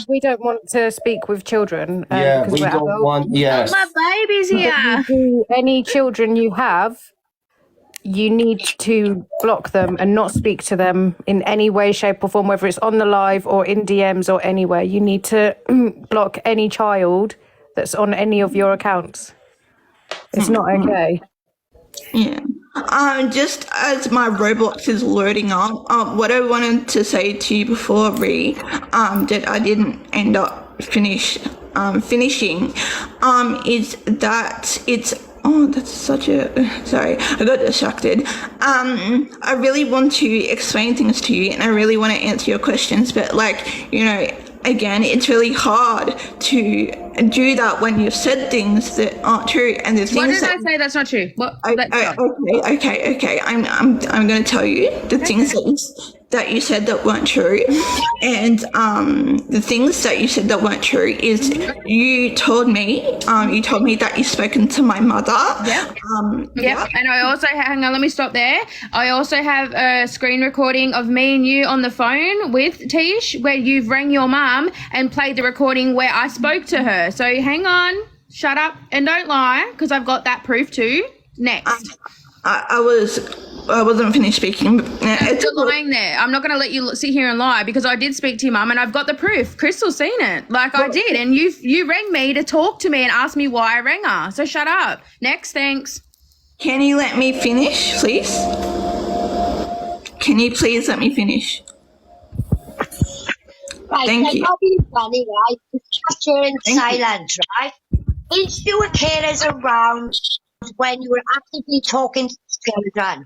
We don't want to speak with children. Yeah, we don't want. Yes. My baby's here. Any children you have, you need to block them and not speak to them in any way, shape, or form, whether it's on the live or in DMs or anywhere. You need to block any child that's on any of your accounts. It's not okay. Yeah. Just as my Roblox is loading up, what I wanted to say to you before, Ree, that I didn't end up finishing, is that it's. Oh, that's such a. Sorry, I got distracted. I really want to explain things to you, and I really want to answer your questions, but again, it's really hard to do that when you've said things that aren't true, and the things. What did I say that's not true? What? Okay. I'm going to tell you the things that you said that weren't true, and the things that you said that weren't true is you told me that you've spoken to my mother. Yep. And I also hang on. Let me stop there. I also have a screen recording of me and you on the phone with Tish, where you've rang your mum and played the recording where I spoke to her. So hang on, shut up and don't lie, because I've got that proof too. Next. I wasn't finished speaking. You're lying there. I'm not going to let you sit here and lie, because I did speak to your mum and I've got the proof. Crystal's seen it. I did. And you rang me to talk to me and ask me why I rang her. So shut up. Next, thanks. Can you let me finish, please? Can you please let me finish? Right, Thank you. I'll be funny, right? Just in silence, right? Is your carers around when you were actively talking to children?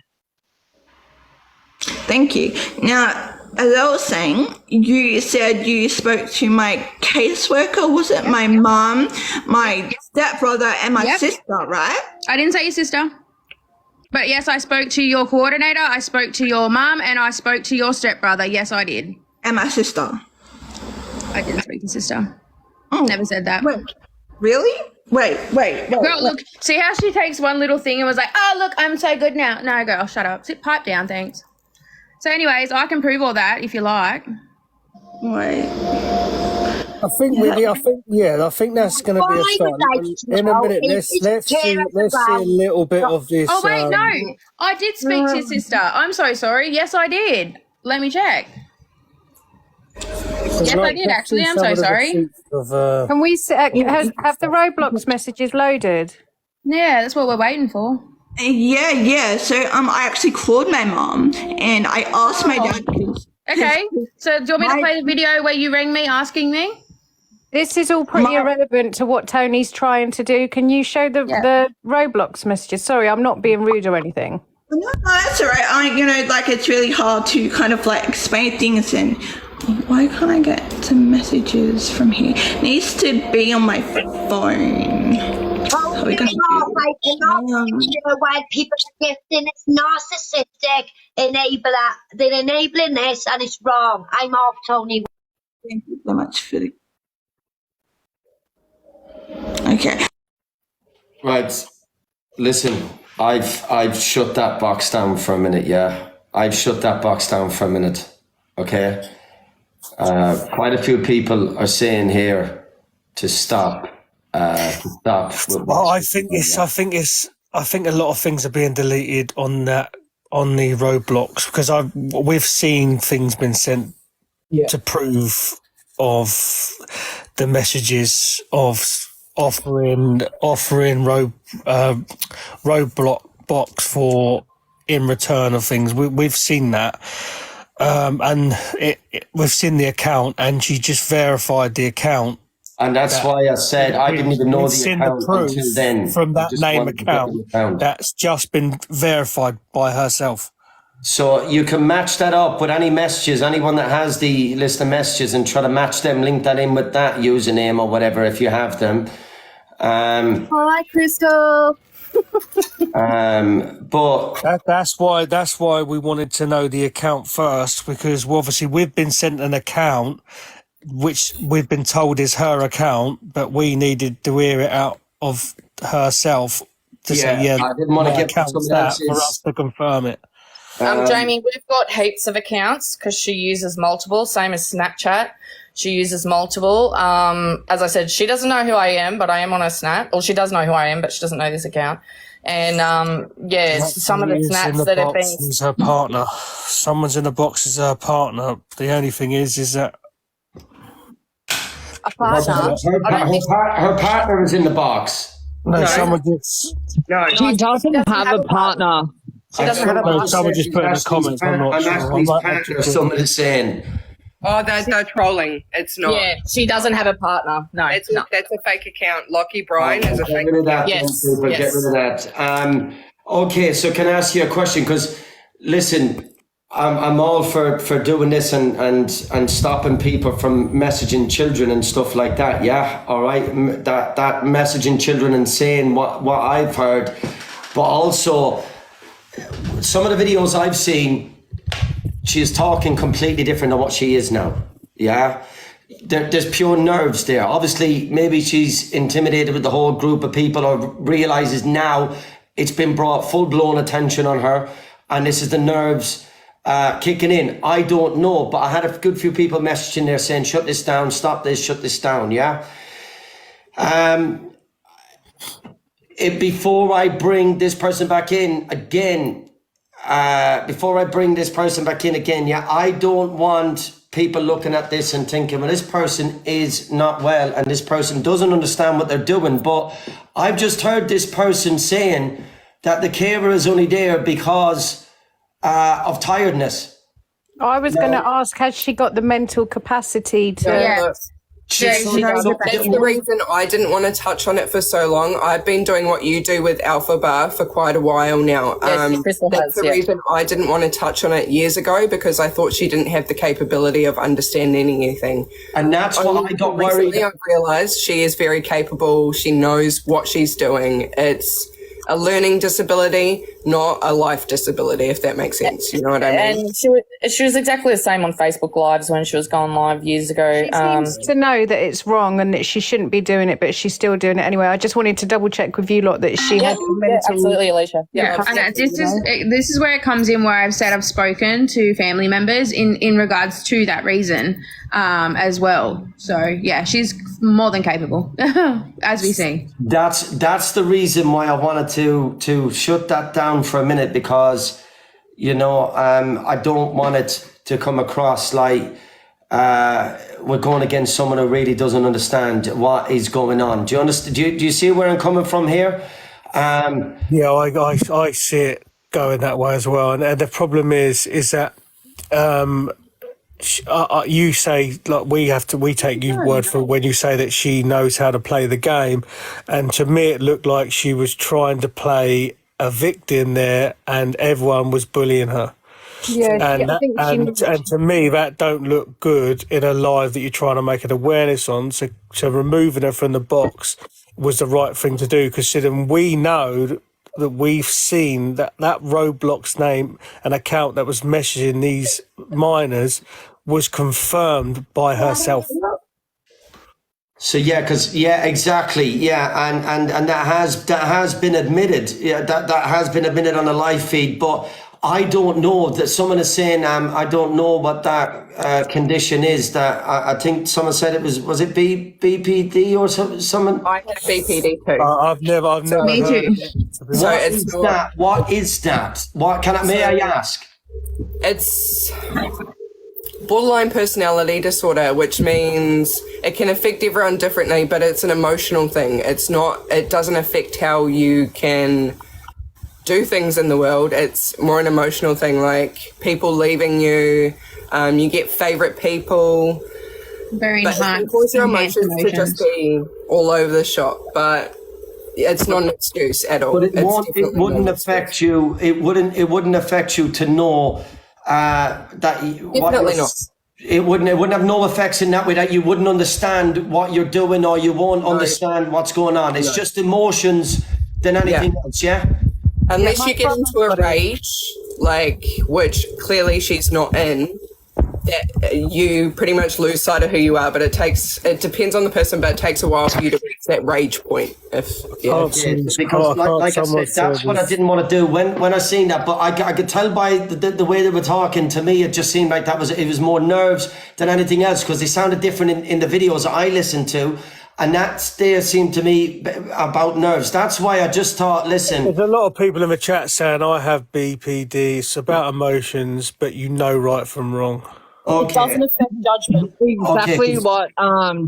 Thank you. Now, as I was saying, you said you spoke to my caseworker, was it? My mum, my stepbrother, and my sister, right? I didn't say your sister. But yes, I spoke to your coordinator, I spoke to your mum, and I spoke to your stepbrother. Yes, I did. And my sister. I didn't speak to sister. Oh. Never said that. Wait, really? Wait. Girl, look, see how she takes one little thing and was like, oh, look, I'm so good now. No, girl, shut up. Sit, pipe down, thanks. So anyways, I can prove all that if you like. Wait. I think that's going to be a start. In a minute, let's see a little bit of this. Oh, wait, no. I did speak to your sister. I'm so sorry. Yes, I did. Let me check. Yes, I did, actually. I'm so sorry. Can we have the Roblox messages loaded? Yeah, that's what we're waiting for. Yeah. So I actually called my mom and I asked my dad. Okay. So do you want me to play the video where you rang me asking me? This is all pretty irrelevant to what Tony's trying to do. Can you show the Roblox messages? Sorry, I'm not being rude or anything. No, that's all right. It's really hard to kind of explain things, and why can't I get to messages from here? It needs to be on my phone. How are we going to do when people are gifting, it's narcissistic enabler. They're enabling this and it's wrong. I'm off, Tony. Thank you so much for Okay. Right. Listen, I've shut that box down for a minute, yeah? I've shut that box down for a minute, okay? Quite a few people are saying here to stop. I think a lot of things are being deleted on the Roadblocks, because we've seen things been sent to prove of the messages of offering Roadblox for in return of things. We've seen that. And we've seen the account, and she just verified the account. And that's why I said I didn't even know the account until then. From that name account, that's just been verified by herself. So you can match that up with any messages, anyone that has the list of messages, and try to match them, link that in with that username or whatever if you have them. Hi, Crystal. But that's why we wanted to know the account first, because obviously we've been sent an account which we've been told is her account, but we needed to hear it out of herself to say, I didn't want to get that for us to confirm it. Jamie, we've got heaps of accounts because she uses multiple, same as Snapchat. She uses multiple. As I said, she doesn't know who I am, but I am on her Snap. Or she does know who I am, but she doesn't know this account. And, some of the snaps that have been... Is her partner. Someone's in the box is her partner. The only thing is that... A partner. Her partner is in the box. No, someone gets... No, she doesn't have a partner. She doesn't have a partner. Someone just put in the comments. I'm not sure. Someone is saying... Oh, they're trolling. It's not. Yeah, she doesn't have a partner. No, that's a fake account. Lockie Bryan is a fake account. Yes. Get rid of that. Okay, so can I ask you a question? Because listen, I'm all for doing this and stopping people from messaging children and stuff like that. Yeah, all right. That messaging children and saying what I've heard, but also some of the videos I've seen. She is talking completely different than what she is now. Yeah. There's pure nerves there. Obviously, maybe she's intimidated with the whole group of people or realizes now it's been brought full-blown attention on her and this is the nerves kicking in. I don't know, but I had a good few people messaging there saying, shut this down, stop this, shut this down, yeah? Before I bring this person back in again, I don't want people looking at this and thinking, well, this person is not well and this person doesn't understand what they're doing. But I've just heard this person saying that the carer is only there because of tiredness. I was going to ask, has she got the mental capacity to... That's the reason I didn't want to touch on it for so long. I've been doing what you do with Alpha Bar for quite a while now. That's the reason I didn't want to touch on it years ago, because I thought she didn't have the capability of understanding anything. And that's why I got worried. Recently, I've realised she is very capable. She knows what she's doing. It's a learning disability, not a life disability, if that makes sense. You know what I mean? And she was exactly the same on Facebook Lives when she was going live years ago. She seems to know that it's wrong and that she shouldn't be doing it, but she's still doing it anyway. I just wanted to double check with you lot that she has the mental... absolutely, Alicia. Yeah, and this is where it comes in, where I've said I've spoken to family members in regards to that reason as well. So yeah, she's more than capable, as we see. That's the reason why I wanted to shut that down for a minute, because I don't want it to come across like we're going against someone who really doesn't understand what is going on. Do you understand? Do you see where I'm coming from here? Yeah, I see it going that way as well. And the problem is that you say, like, we take your word for when you say that she knows how to play the game, and to me it looked like she was trying to play a victim there and everyone was bullying her. Yeah, and to me that don't look good in a live that you're trying to make an awareness on. So removing her from the box was the right thing to do, because we know that we've seen that Roadblox name, an account that was messaging these minors, was confirmed by herself. So exactly, and that has been admitted. Yeah, that has been admitted on the live feed. But I don't know that someone is saying I don't know what that condition is. That I think someone said it was it BPD or someone. I have BPD too. I've never. Me too. What is that? May I ask? It's borderline personality disorder, which means it can affect everyone differently, but it's an emotional thing. It doesn't affect how you can do things in the world. It's more an emotional thing, like people leaving you, you get favorite people. Very enhanced. It causes your emotions to just be all over the shop, but it's not an excuse at all. But it wouldn't affect you. It wouldn't affect you to know that. Definitely not. It wouldn't have no effects in that way, that you wouldn't understand what you're doing or you won't understand what's going on. It's just emotions than anything else. Yeah. Unless you get into a rage, which clearly she's not in, you pretty much lose sight of who you are. But it depends on the person, but it takes a while for you to reach that rage point. Because like I said, that's what I didn't want to do when I seen that. But I could tell by the way they were talking to me, it just seemed like it was more nerves than anything else, because they sounded different in the videos I listened to. And there seemed to me about nerves. That's why I just thought, listen. There's a lot of people in the chat saying I have BPD. It's about emotions, but you know right from wrong. Okay. It doesn't affect judgment. Exactly what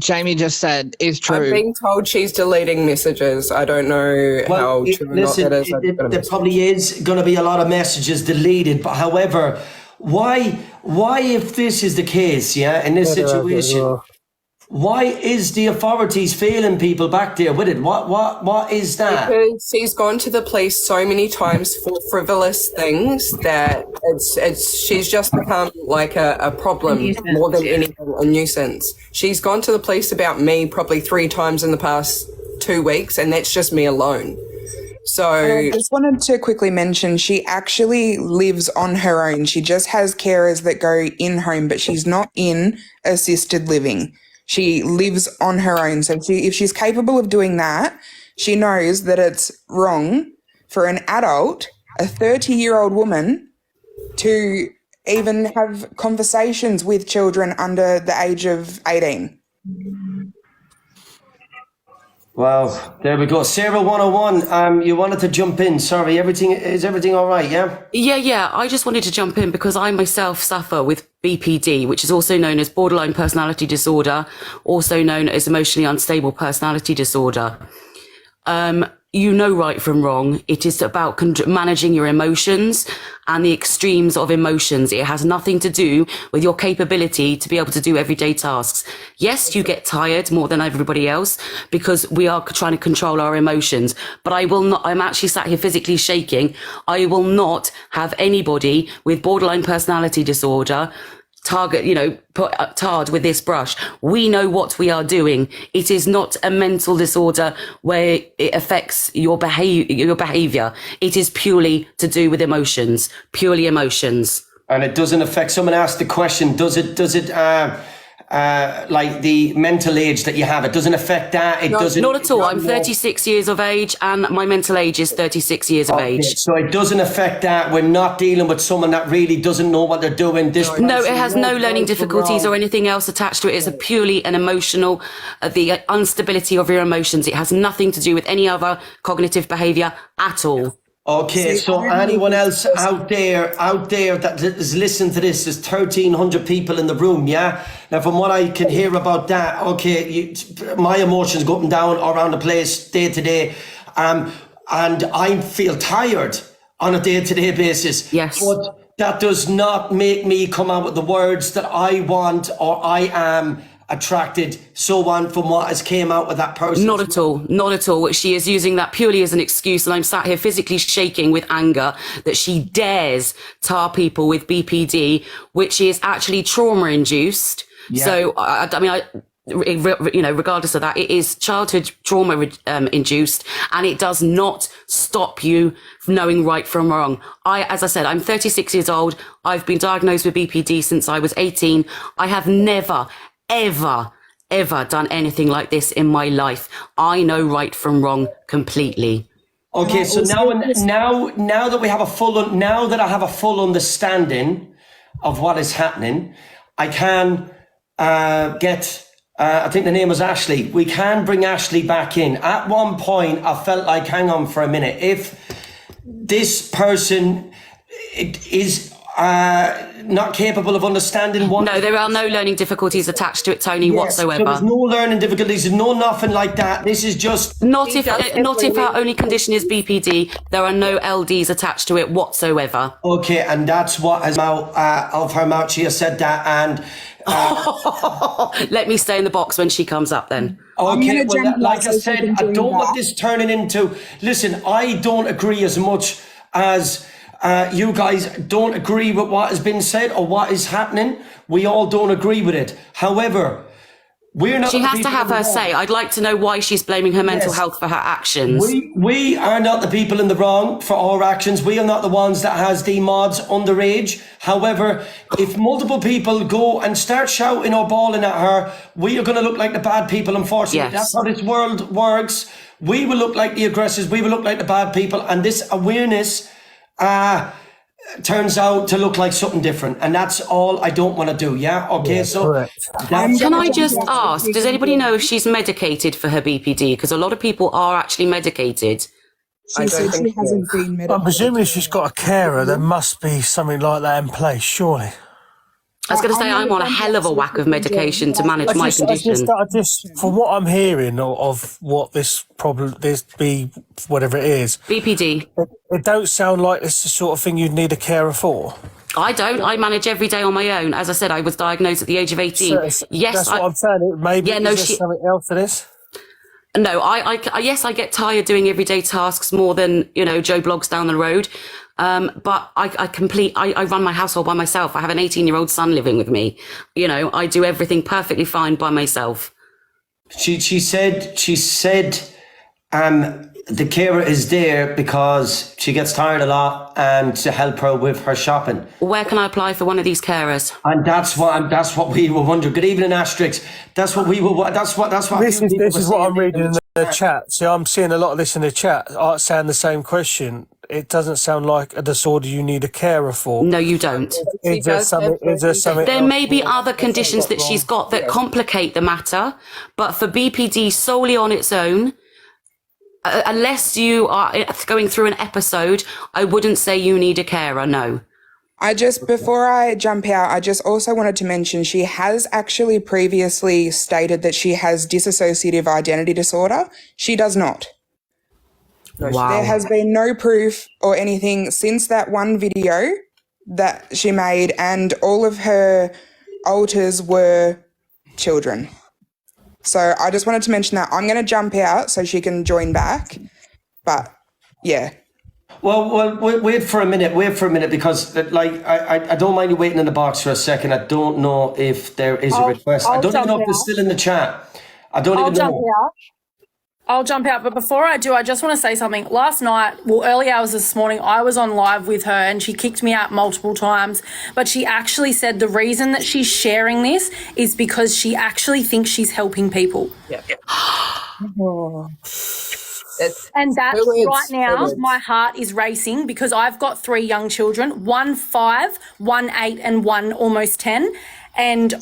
Jamie just said is true. I'm being told she's deleting messages. I don't know how true or not that is. There probably is going to be a lot of messages deleted. But however, why if this is the case, in this situation, why is the authorities failing people back there with it? What is that? Because she's gone to the police so many times for frivolous things that she's just become like a problem more than anything, a nuisance. She's gone to the police about me probably 3 times in the past 2 weeks, and that's just me alone. So I just wanted to quickly mention she actually lives on her own. She just has carers that go in home, but she's not in assisted living. She lives on her own. So if she's capable of doing that, she knows that it's wrong for an adult, a 30-year-old woman, to even have conversations with children under the age of 18. Wow, there we go. Sarah 101, you wanted to jump in. Sorry, is everything all right, yeah? Yeah. I just wanted to jump in because I myself suffer with BPD, which is also known as borderline personality disorder, also known as emotionally unstable personality disorder. You know right from wrong. It is about managing your emotions and the extremes of emotions. It has nothing to do with your capability to be able to do everyday tasks. Yes, you get tired more than everybody else because we are trying to control our emotions, but I will not, I'm actually sat here physically shaking. I will not have anybody with borderline personality disorder tarred with this brush. We know what we are doing. It is not a mental disorder where it affects your behavior. It is purely to do with emotions, purely emotions. And it doesn't affect, someone asked the question, does it like the mental age that you have, it doesn't affect that? It doesn't. Not at all. I'm 36 years of age and my mental age is 36 years of age. So it doesn't affect that. We're not dealing with someone that really doesn't know what they're doing. No, it has no learning difficulties or anything else attached to it. It's purely an emotional, the instability of your emotions. It has nothing to do with any other cognitive behavior at all. Okay, so anyone else out there that is listening to this, there's 1,300 people in the room, yeah? Now, from what I can hear about that, okay, my emotions go up and down around the place day to day, and I feel tired on a day-to-day basis. Yes. But that does not make me come out with the words that I want or I am attracted, so on, from what has came out with that person. Not at all. She is using that purely as an excuse, and I'm sat here physically shaking with anger that she dares tar people with BPD, which is actually trauma induced. Yeah. So regardless of that, it is childhood trauma induced, and it does not stop you from knowing right from wrong. As I said, I'm 36 years old. I've been diagnosed with BPD since I was 18. I have never ever done anything like this in my life. I know right from wrong completely. Okay, so now that we have I have a full understanding of what is happening, I can get I think the name was Ashley. We can bring Ashley back in. At one point I felt like, hang on for a minute, if this person is not capable of understanding what... No, there are no learning difficulties attached to it, Tony, whatsoever. So there's no learning difficulties, there's no nothing like that. This is just... Not if our only condition is BPD, there are no LDs attached to it whatsoever. Okay, and that's what has out of her mouth. She has said that, and... Let me stay in the box when she comes up then. Okay, well, like I said, I don't want this turning into... Listen, I don't agree as much as... you guys don't agree with what has been said or what is happening. We all don't agree with it. However, We're not. She the has to people have in the her wrong. say. I'd like to know why she's blaming her mental Yes. health for her actions. We are not the people in the wrong for our actions. We are not the ones that has the mods underage. However, if multiple people go and start shouting or bawling at her, we are going to look like the bad people, unfortunately. Yes. That's how this world works. We will look like the aggressors. We will look like the bad people. And this awareness turns out to look like something different. And that's all I don't want to do, yeah? Okay, so... Correct. Can I just ask, does anybody know if she's medicated for her BPD? Because a lot of people are actually medicated. She said she hasn't been I'm medicated. presuming if she's got a carer, there must be something like that in place, surely. I was going to say, I'm on a hell of a whack of medication to manage my condition. I just, from what I'm hearing of what this problem, whatever it is, BPD. it don't sound like it's the sort of thing you'd need a carer for. I don't. I manage every day on my own. As I said, I was diagnosed at the age of 18. So Yes, that's what I'm saying. Maybe Yeah, no, is there something else to this? No, yes, I get tired doing everyday tasks more than, Joe Blogs down the road. But I run my household by myself. I have an 18-year-old son living with me. I do everything perfectly fine by myself. She said, the carer is there because she gets tired a lot and to help her with her shopping. Where can I apply for one of these carers? And that's what we were wondering. Good evening, Asterix. That's what we were. That's what. This is what I'm reading in the chat. See, I'm seeing a lot of this in the chat. Saying the same question. It doesn't sound like a disorder you need a carer for. No, you don't. Is there something? There may be other conditions that she's got that complicate the matter, but for BPD solely on its own, unless you are going through an episode, I wouldn't say you need a carer, no. Before I jump out, I just also wanted to mention she has actually previously stated that she has dissociative identity disorder. She does not. Wow. There has been no proof or anything since that one video that she made, and all of her alters were children. So I just wanted to mention that. I'm going to jump out so she can join back. But, yeah. Well, wait for a minute, because I don't mind you waiting in the box for a second. I don't know if there is a request. I don't even know if it's still in the chat. I don't even know. I'll jump out, but before I do, I just want to say something. Last night, early hours this morning, I was on live with her and she kicked me out multiple times, but she actually said the reason that she's sharing this is because she actually thinks she's helping people. Yeah. And that's right now, my heart is racing because I've got 3 young children, 1 5, 1 8, and 1 almost 10. And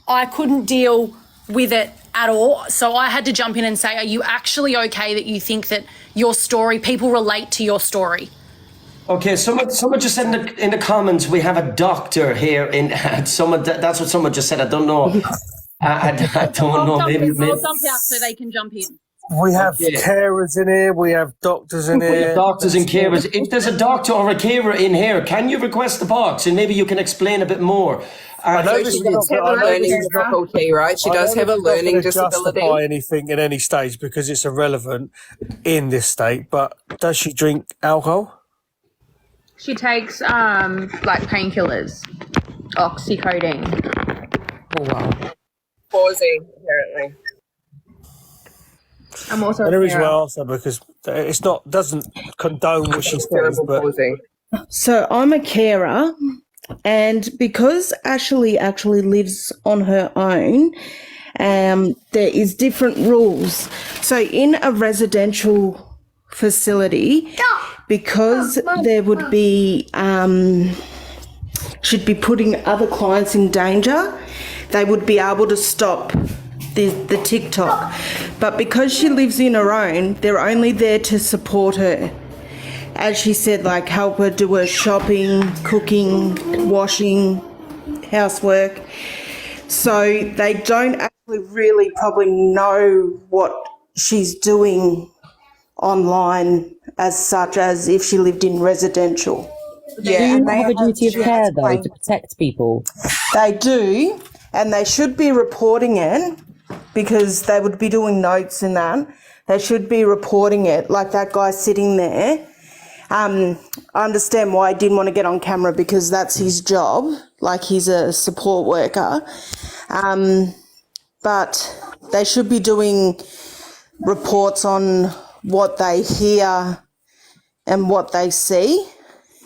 I couldn't deal with it at all. So I had to jump in and say, are you actually okay that you think that your story, people relate to your story? Okay, someone just said in the comments, we have a doctor here in someone. That's what someone just said. I don't know. I don't know. Maybe I'll jump out so they can jump in. We have carers in here. We have doctors in here. We have doctors and carers. If there's a doctor or a carer in here, can you request the box and maybe you can explain a bit more? I know she does have a learning difficulty, right? She does have a learning disability. Justify anything at any stage because it's irrelevant in this state. But does she drink alcohol? She takes like painkillers, oxycodone. Oh wow. Pausing, apparently. I'm also. And the reason why I ask that because it's doesn't condone what she says, but. So I'm a carer. And because Ashley actually lives on her own, there is different rules. So in a residential facility, because there would be, should be putting other clients in danger, they would be able to stop the TikTok. But because she lives in her own, they're only there to support her. As she said, like help her do her shopping, cooking, washing, housework. So they don't actually really probably know what she's doing online as such as if she lived in residential. Yeah, do you have a duty of care though to protect people? They do, and they should be reporting it because they would be doing notes in that. They should be reporting it, like that guy sitting there. I understand why he didn't want to get on camera because that's his job, like he's a support worker. but they should be doing reports on what they hear and what they see.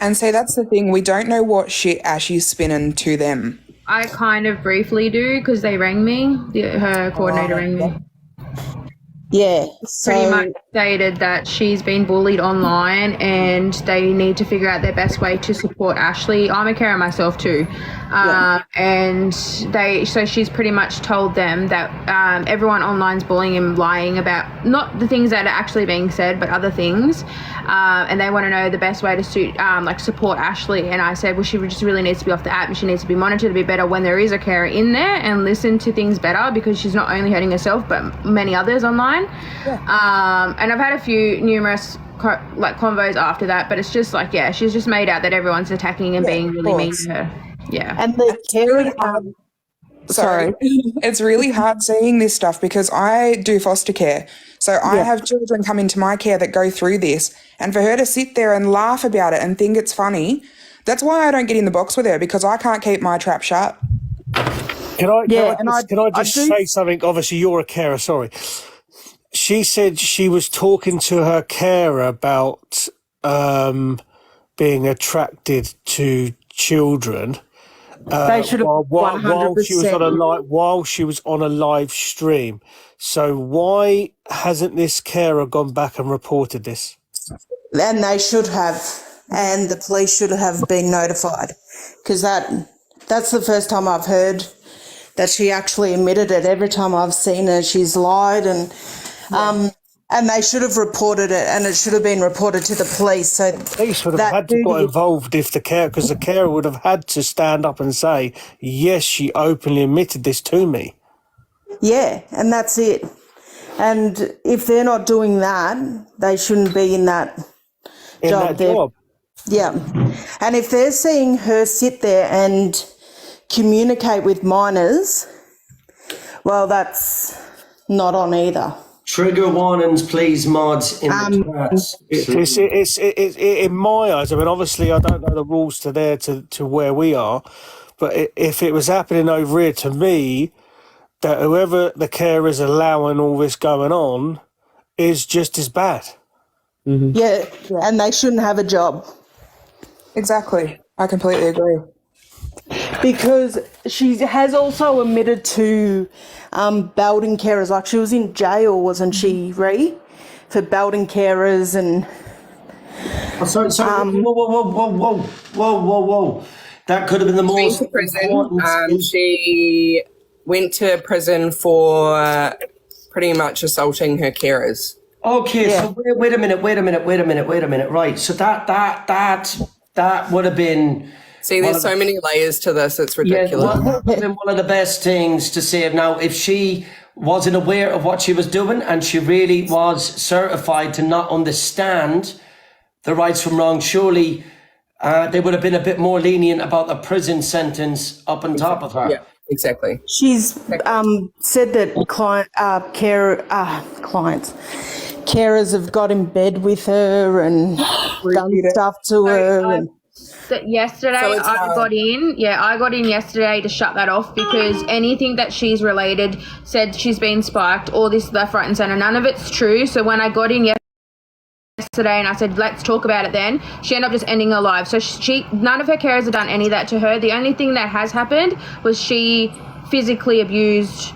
And so that's the thing. We don't know what shit Ashy's spinning to them. I kind of briefly do because they rang me. Her coordinator rang me. Yeah. Pretty much stated that she's been bullied online and they need to figure out their best way to support Ashley. I'm a carer myself too. And so she's pretty much told them that everyone online's bullying and lying about not the things that are actually being said, but other things. And they want to know the best way to support Ashley. And I said, well, she just really needs to be off the app and she needs to be monitored a bit better when there is a carer in there and listen to things better because she's not only hurting herself, but many others online. And I've had numerous convos after that, but it's just she's just made out that everyone's attacking and being really mean to her. Yeah. And the carer, sorry, it's really hard seeing this stuff because I do foster care. So I have children come into my care that go through this, and for her to sit there and laugh about it and think it's funny, that's why I don't get in the box with her, because I can't keep my trap shut. Can I just say something? Obviously, you're a carer, sorry. She said she was talking to her carer about being attracted to children. They should have 100%. While she was on a live stream. So why hasn't this carer gone back and reported this? And they should have, and the police should have been notified, because that's the first time I've heard that she actually admitted it. Every time I've seen her, she's lied, and they should have reported it, and it should have been reported to the police. So the police would have had to got involved if because the carer would have had to stand up and say, yes, she openly admitted this to me. Yeah, and that's it. And if they're not doing that, they shouldn't be in that job. Yeah. And if they're seeing her sit there and communicate with minors, well, that's not on either. Trigger warnings, please, mods in the chats. It's in my eyes. I mean, obviously, I don't know the rules to where we are, but if it was happening over here, to me, that whoever the carer is allowing all this going on is just as bad. Mm-hmm. Yeah, and they shouldn't have a job. Exactly. I completely agree. Because she has also admitted to belting carers. Like, she was in jail, wasn't she, Ree? For belting carers and... Oh, sorry. Whoa. That could have been the most... She went to prison. She went to prison for pretty much assaulting her carers. Okay, so wait a minute. Right, so that would have been... See, there's so many layers to this, it's ridiculous. Yeah, would have been one of the best things to say. Now, if she wasn't aware of what she was doing and she really was certified to not understand the rights from wrong, surely they would have been a bit more lenient about the prison sentence up on top of her. Yeah, exactly. She's said that carers have got in bed with her and done stuff to her. Yesterday I got in yesterday to shut that off, because anything that she's related said she's been spiked, all this left, right and centre. None of it's true. So when I got in yesterday and I said, let's talk about it, then she ended up just ending her life. So none of her carers have done any of that to her. The only thing that has happened was she physically abused,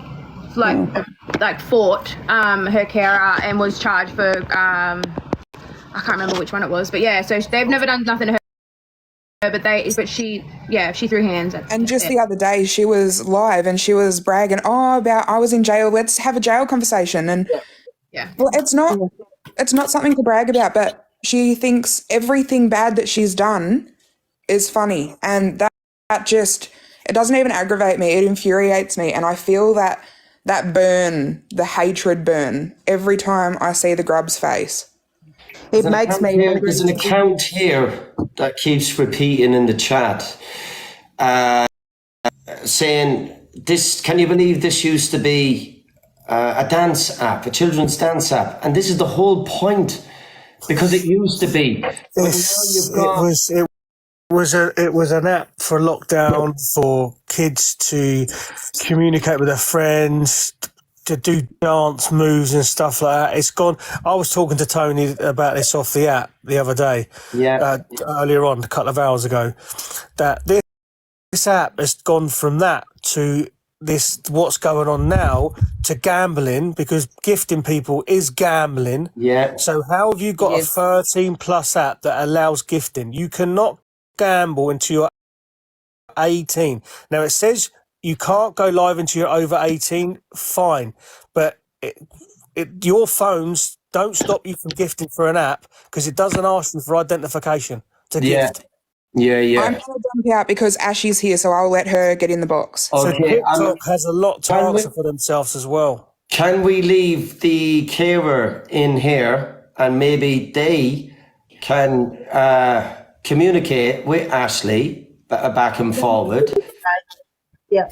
fought her carer and was charged for I can't remember which one it was, but yeah, so they've never done nothing to her. But she threw hands at and just the other day she was live and she was bragging about I was in jail, let's have a jail conversation. And well, it's not something to brag about, but she thinks everything bad that she's done is funny, and that just, it doesn't even aggravate me, it infuriates me. And I feel that burn, the hatred burn, every time I see the grub's face. It makes me... There's an account here that keeps repeating in the chat saying, "This, can you believe this used to be a dance app, a children's dance app?" And this is the whole point, because it used to be. it was an app for lockdown for kids to communicate with their friends, to do dance moves and stuff like that. It's gone. I was talking to Tony about this off the app the other day, earlier on, a couple of hours ago, that this app has gone from that to this, what's going on now, to gambling, because gifting people is gambling. Yeah. So how have you got a 13 plus app that allows gifting? You cannot gamble until you're 18. Now it says you can't go live until you're over 18, fine. But your phones don't stop you from gifting for an app, because it doesn't ask you for identification to gift. Yeah. I'm going to jump out because Ashley's here, so I'll let her get in the box. So TikTok has a lot to answer for themselves as well. Can we leave the carer in here and maybe they can communicate with Ashley back and forward? Yeah.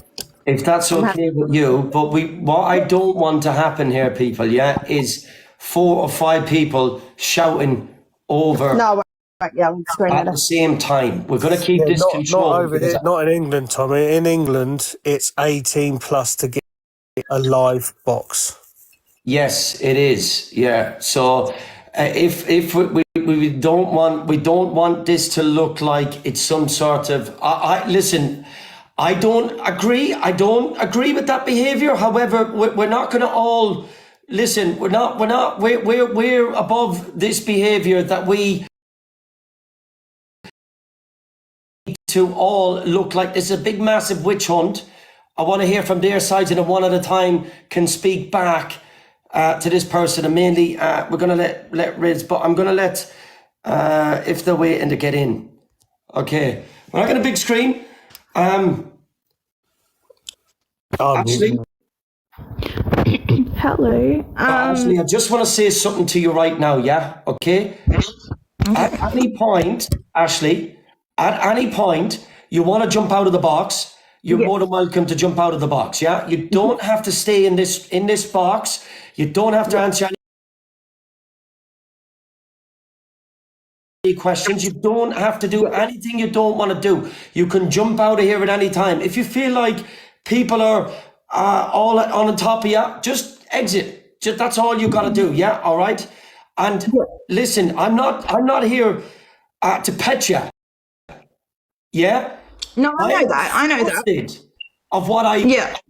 If that's okay with you. But what I don't want to happen here, people, is 4 or 5 people shouting over. No, at the same time. We're going to keep this controlled. Not over here, not in England, Tommy. In England, it's 18 plus to get a live box. Yes, it is. Yeah. So if we don't want this to look like it's some sort of. Listen. I don't agree. I don't agree with that behaviour. However, we're not going to all listen. We're above this behaviour that we to all look like this is a big, massive witch hunt. I want to hear from their sides, and one at a time can speak back to this person. And mainly, we're going to let Riz, but I'm going to let if they're waiting to get in. Okay, we're not going to big screen. Ashley. Hello. Ashley, I just want to say something to you right now, yeah? Okay? At any point, Ashley, at any point, you want to jump out of the box, you're more than welcome to jump out of the box, yeah? You don't have to stay in this box. You don't have to answer any questions. You don't have to do anything you don't want to do. You can jump out of here at any time. If you feel like people are all on top of you, just exit. That's all you got to do, yeah? All right? And listen, I'm not here to pet you. Yeah? No, I know that. Of what I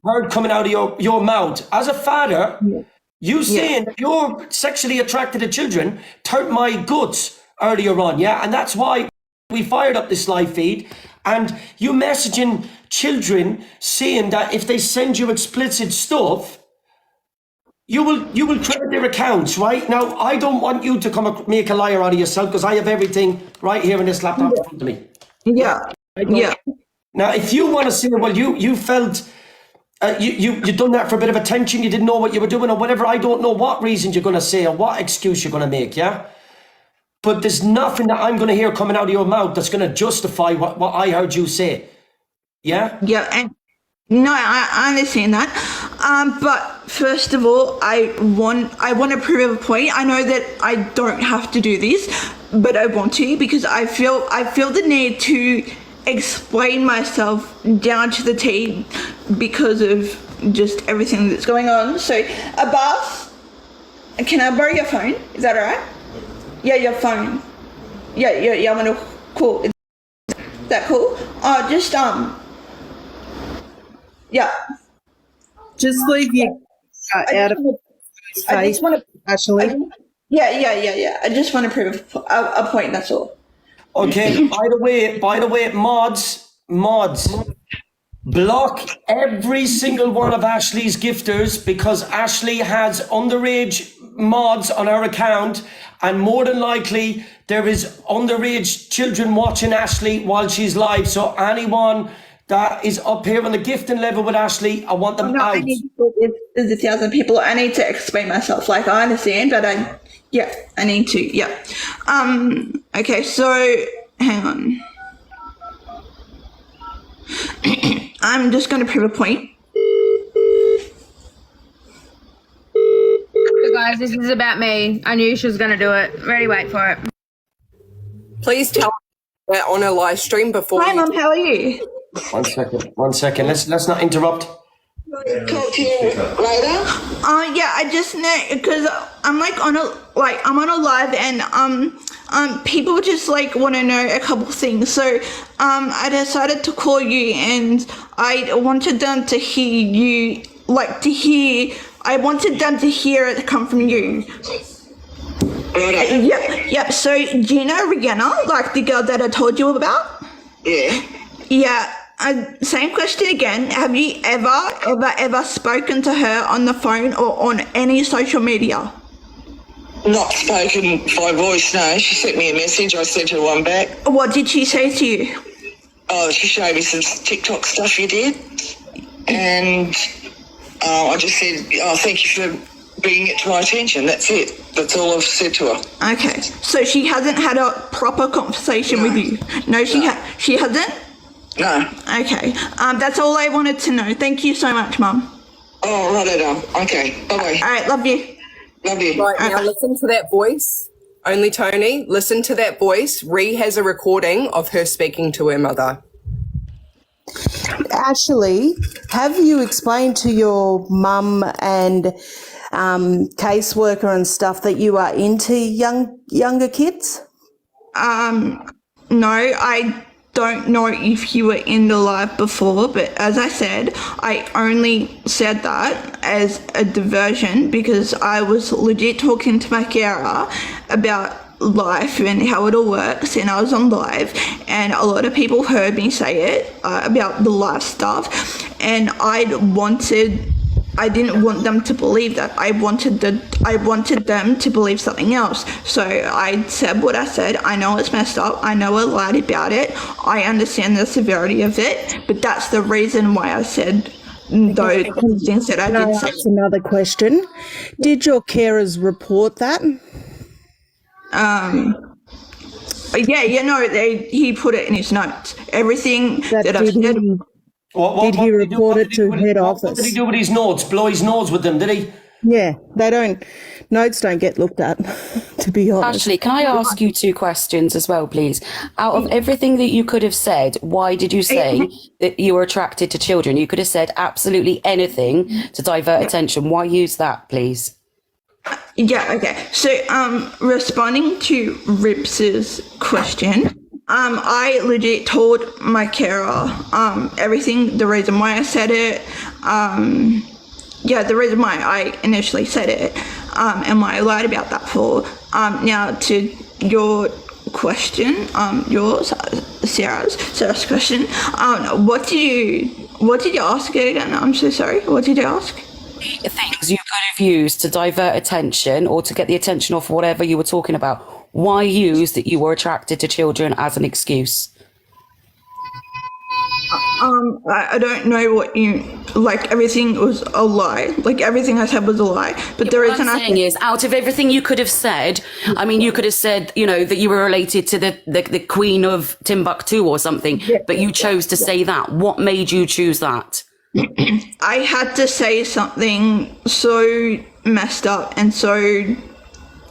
heard coming out of your mouth. As a father, you saying that you're sexually attracted to children turned my guts earlier on, yeah? And that's why we fired up this live feed. And you messaging children saying that if they send you explicit stuff, you will credit their accounts, right? Now, I don't want you to come make a liar out of yourself, because I have everything right here in this laptop in front of me. Yeah. Now, if you want to say, well, you felt you done that for a bit of attention, you didn't know what you were doing or whatever, I don't know what reasons you're going to say or what excuse you're going to make, yeah? But there's nothing that I'm going to hear coming out of your mouth that's going to justify what I heard you say. Yeah? Yeah, and no, I understand that. But first of all, I want to prove a point. I know that I don't have to do this, but I want to, because I feel the need to explain myself down to the T because of just everything that's going on. So, Abbas, can I borrow your phone? Is that all right? Yeah, your phone. Yeah, I'm gonna, cool. Is that cool? Yeah. Just leave your out of his face, Ashley. Yeah. I just want to prove a point, that's all. Okay, by the way, mods, block every single one of Ashley's gifters, because Ashley has underage mods on her account, and more than likely there is underage children watching Ashley while she's live. So anyone that is up here on the gifting level with Ashley, I want them out. There's 1,000 people. I need to explain myself. Like, I understand, but I need to. Yeah. Okay. So hang on. I'm just going to prove a point. So guys, this is about me. I knew she was going to do it. Ready, wait for it. Please tell on a live stream before. Hi, Mum. How are you? 1 second. 1 second. Let's not interrupt. Talk to you later. Yeah, I just know because I'm on a live and people just like want to know a couple things. So I decided to call you and I wanted them to hear you, I wanted them to hear it come from you. Yep. So do you know Rihanna, like the girl that I told you about? Yeah. Yeah. Same question again. Have you ever spoken to her on the phone or on any social media? Not spoken by voice, no. She sent me a message. I sent her one back. What did she say to you? Oh, she showed me some TikTok stuff you did. And I just said, oh, thank you for bringing it to my attention. That's it. That's all I've said to her. Okay. So she hasn't had a proper conversation with you? No, she hasn't? No. Okay. That's all I wanted to know. Thank you so much, Mum. Oh, right. Okay. Bye-bye. All right. Love you. Love you. Right, now listen to that voice. Only Tony, listen to that voice. Ree has a recording of her speaking to her mother. Ashley, have you explained to your mum and caseworker and stuff that you are into younger kids? No, I don't know if you were in the live before, but as I said, I only said that as a diversion because I was legit talking to my carer about life and how it all works, and I was on live and a lot of people heard me say it about the life stuff, and I didn't want them to believe that. I wanted them to believe something else. So I said what I said. I know it's messed up. I know I lied about it. I understand the severity of it, but that's the reason why I said those things that I did say. That's another question. Did your carers report that? He put it in his notes. Everything that I said. Did he report it to head office? What did he do with his notes? Blow his nose with them, did he? Yeah, notes don't get looked at, to be honest. Ashley, can I ask you 2 questions as well, please? Out of everything that you could have said, why did you say that you were attracted to children? You could have said absolutely anything to divert attention. Why use that, please? Yeah, okay. So, responding to Rips's question, I legit told my carer everything, the reason why I said it, the reason why I initially said it, and why I lied about that for. Now to your question, Sarah's question, what did you ask again? I'm so sorry. What did you ask? Things you could have used to divert attention or to get the attention off whatever you were talking about. Why use that you were attracted to children as an excuse? I don't know what you like. Everything was a lie. Like everything I said was a lie. But the reason I'm saying is, out of everything you could have said, I mean, you could have said, that you were related to the Queen of Timbuktu or something. Yeah, but you chose to say that. What made you choose that? I had to say something so messed up and so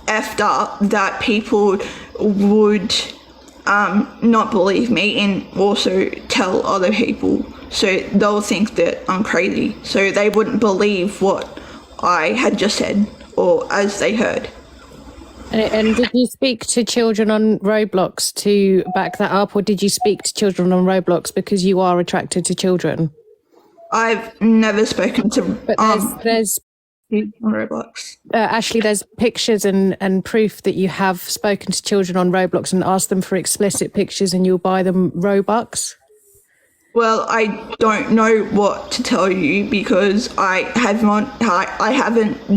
effed up that people would not believe me and also tell other people, so they'll think that I'm crazy, so they wouldn't believe what I had just said or as they heard. And did you speak to children on Roblox to back that up, or did you speak to children on Roblox because you are attracted to children? I've never spoken to there's on Roblox. Ashley, there's pictures and proof that you have spoken to children on Roblox and asked them for explicit pictures, and you'll buy them Robux. Well, I don't know what to tell you because I haven't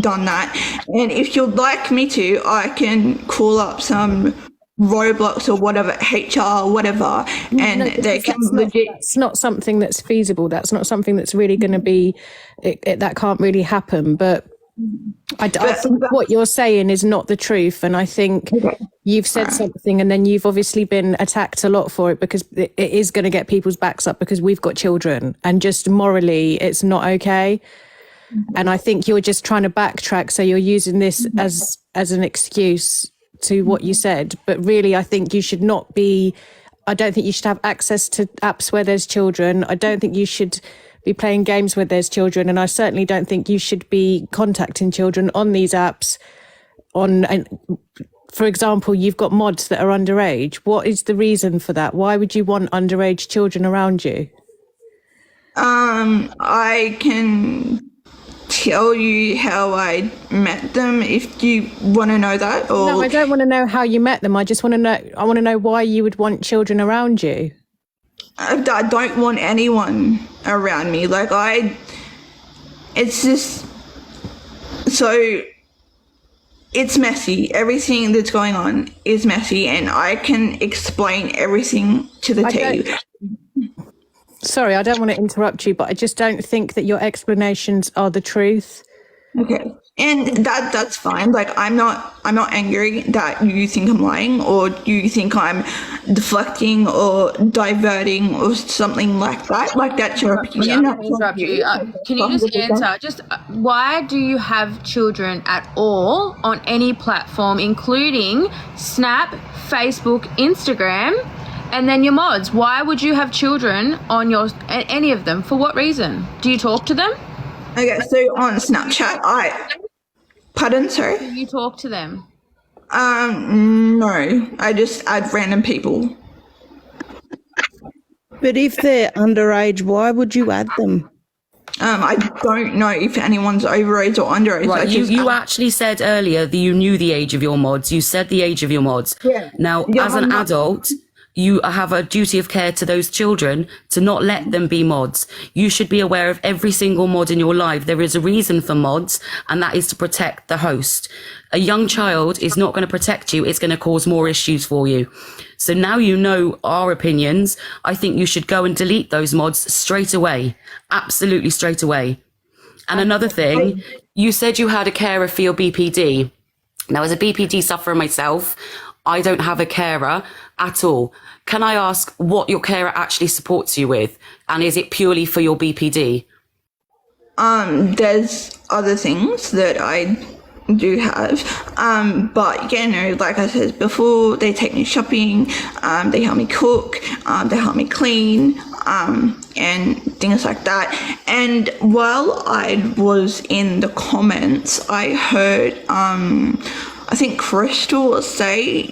done that. And if you'd like me to, I can call up some Roblox or whatever, HR, whatever, and they can legit. It's not something that's feasible. That's not something that's really going to be. That can't really happen. But I think what you're saying is not the truth, and I think you've said something, and then you've obviously been attacked a lot for it because it is going to get people's backs up because we've got children, and just morally, it's not okay. And I think you're just trying to backtrack, so you're using this as an excuse to what you said, but really I think you should not be I don't think you should have access to apps where there's children. I don't think you should be playing games where there's children. And I certainly don't think you should be contacting children on these apps. For example, you've got mods that are underage. What is the reason for that? Why would you want underage children around you? I can tell you how I met them if you want to know that. Or No, I don't want to know how you met them. I just want to know. I want to know why you would want children around you. I don't want anyone around me. It's just so. It's messy. Everything that's going on is messy, and I can explain everything to the T. Sorry, I don't want to interrupt you, but I just don't think that your explanations are the truth. Okay, and that's fine. I'm not angry that you think I'm lying or you think I'm deflecting or diverting or something like that. That's your opinion. Interrupt you. Can you just answer? Why do you have children at all on any platform, including Snap, Facebook, Instagram, and then your mods? Why would you have children on any of them? For what reason? Do you talk to them? Okay, so on Snapchat, pardon, sorry? Do you talk to them? No, I just add random people. But if they're underage, why would you add them? I don't know if anyone's overage or underage. Right, you actually said earlier that you knew the age of your mods. You said the age of your mods. Yeah. Now, as an adult, you have a duty of care to those children to not let them be mods. You should be aware of every single mod in your life. There is a reason for mods, and that is to protect the host. A young child is not going to protect you. It's going to cause more issues for you. So now you know our opinions. I think you should go and delete those mods straight away. Absolutely straight away. And another thing, you said you had a carer for your BPD. Now, as a BPD sufferer myself, I don't have a carer at all. Can I ask what your carer actually supports you with? And is it purely for your BPD? There's other things that I do have. But like I said before, they take me shopping, they help me cook, they help me clean, and things like that. And while I was in the comments, I heard I think Crystal say,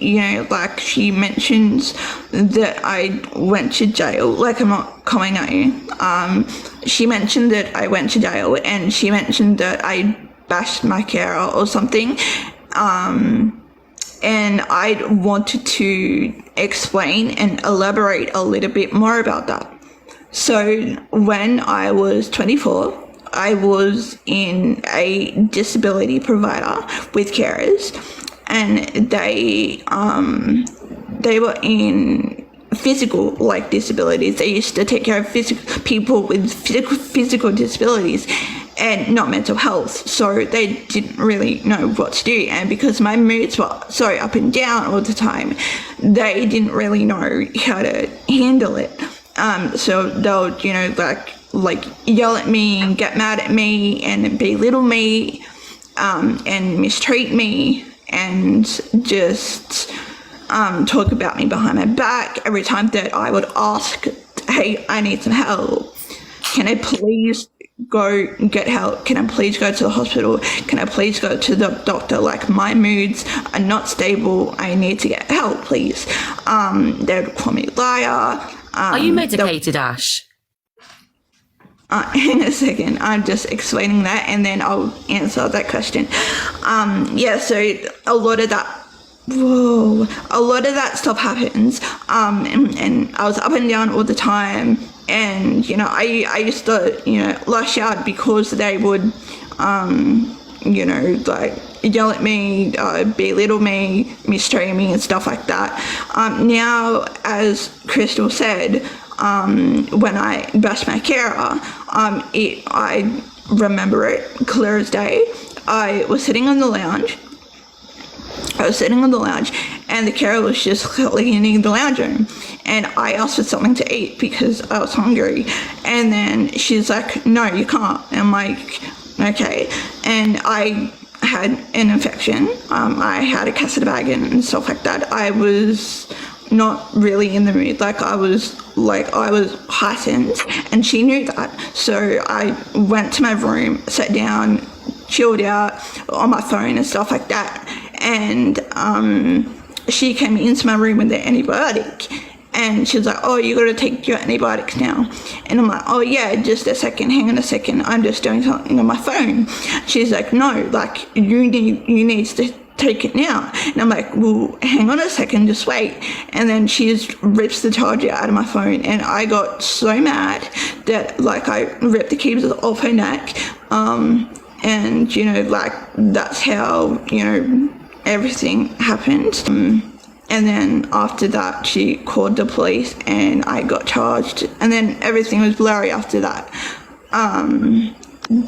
she mentions that I went to jail. I'm not coming at you. She mentioned that I went to jail, and she mentioned that I bashed my carer or something. And I wanted to explain and elaborate a little bit more about that. So when I was 24, I was in a disability provider with carers, and they were in physical disabilities. They used to take care of people with physical disabilities and not mental health. So they didn't really know what to do. And because my moods were so up and down all the time, they didn't really know how to handle it. So they'll, yell at me and get mad at me and belittle me, and mistreat me and just talk about me behind my back every time that I would ask, hey, I need some help. Can I please go get help? Can I please go to the hospital? Can I please go to the doctor? My moods are not stable. I need to get help, please. They would call me liar. Are you medicated, Ash? Hang a second, I'm just explaining that and then I'll answer that question. So a lot of that stuff happens, and I was up and down all the time, and I used to lash out because they would yell at me, belittle me, mistreat me and stuff like that. Now, as Crystal said, when I bashed my carer, I remember it clear as day. I was sitting on the lounge, and the carer was just cleaning the lounge room, and I asked for something to eat because I was hungry, and then she's like, no, you can't. And I'm like, okay. And I had an infection. I had a catheter bag and stuff like that. I was not really in the mood. Like I was heightened, and she knew that. So I went to my room, sat down, chilled out on my phone and stuff like that. And she came into my room with the antibiotic. And she was like, oh, you got to take your antibiotics now. And I'm like, oh, yeah, just a second. Hang on a second. I'm just doing something on my phone. She's like, no, like, you need to take it now. And I'm like, well, hang on a second, just wait. And then she just rips the charger out of my phone. And I got so mad that, like, I ripped the cables off her neck. And, you know, like, that's how, you know, everything happened. And then after that, she called the police and I got charged. And then everything was blurry after that.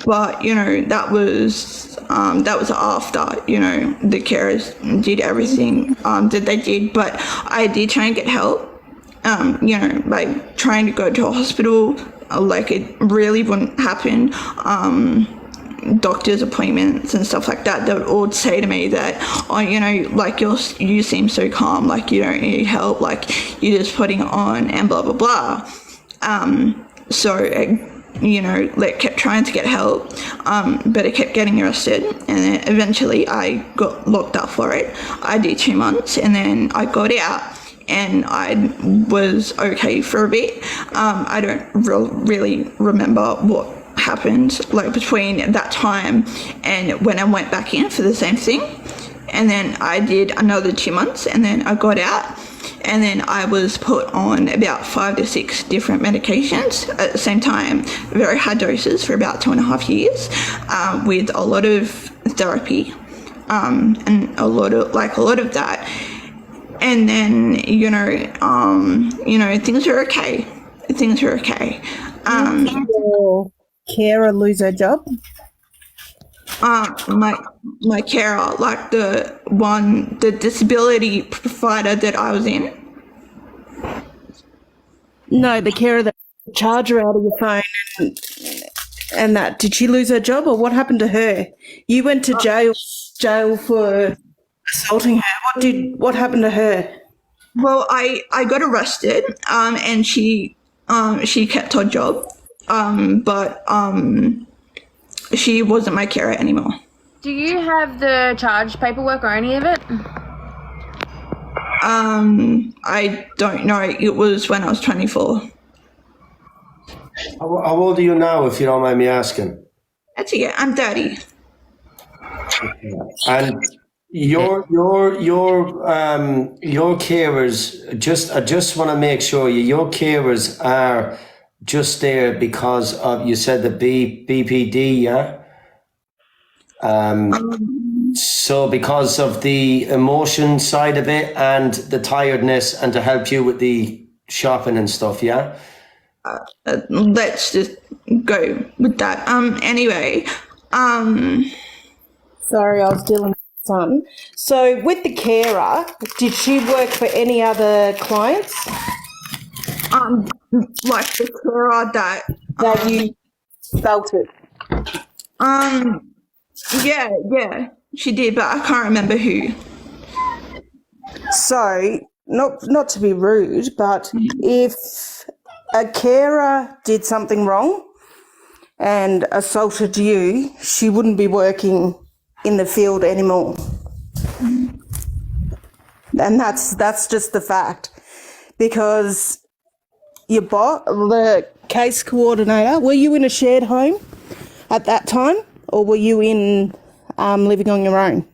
But, you know, that was after, you know, the carers did everything that they did. But I did try and get help, you know, by trying to go to a hospital. Like, it really wouldn't happen. Doctor's appointments and stuff like that, they would all say to me that, oh, you know, like, you seem so calm, like, you don't need help, like, you're just putting it on and blah, blah, blah. So, you know, like, kept trying to get help, but I kept getting arrested, and then eventually I got locked up for it. I did 2 months, and then I got out, and I was okay for a bit. I don't really remember what happened, like, between that time and when I went back in for the same thing. And then I did another 2 months, and then I got out, and then I was put on about 5 to 6 different medications at the same time, very high doses for about 2.5 years, with a lot of therapy, and a lot of that. And then, you know, things were okay. Carer lose her job? My carer, like the disability provider that I was in. No, the carer that charged her out of your phone and that. Did she lose her job, or what happened to her? You went to jail for assaulting her. What happened to her? Well, I got arrested, and she kept her job. But she wasn't my carer anymore. Do you have the charge paperwork or any of it? I don't know. It was when I was 24. How old are you now, if you don't mind me asking? That's it. I'm 30. And your carers, I just want to make sure your carers are just there because of, you said, the BPD, yeah? So because of the emotion side of it and the tiredness, and to help you with the shopping and stuff, yeah? Let's just go with that. Anyway, sorry, I was dealing with son. So with the carer, did she work for any other clients? Like the carer that you felt it. Yeah, she did, but I can't remember who. So, not to be rude, but if a carer did something wrong and assaulted you, she wouldn't be working in the field anymore. And that's just the fact. Because the case coordinator, were you in a shared home at that time, or were you in living on your own?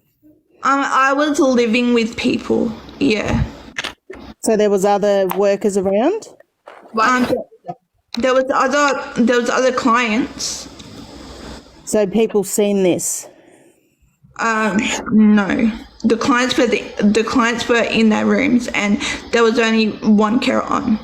I was living with people, yeah. So there was other workers around? There was other clients. So people seen this? No. The clients were in their rooms, and there was only one carer on.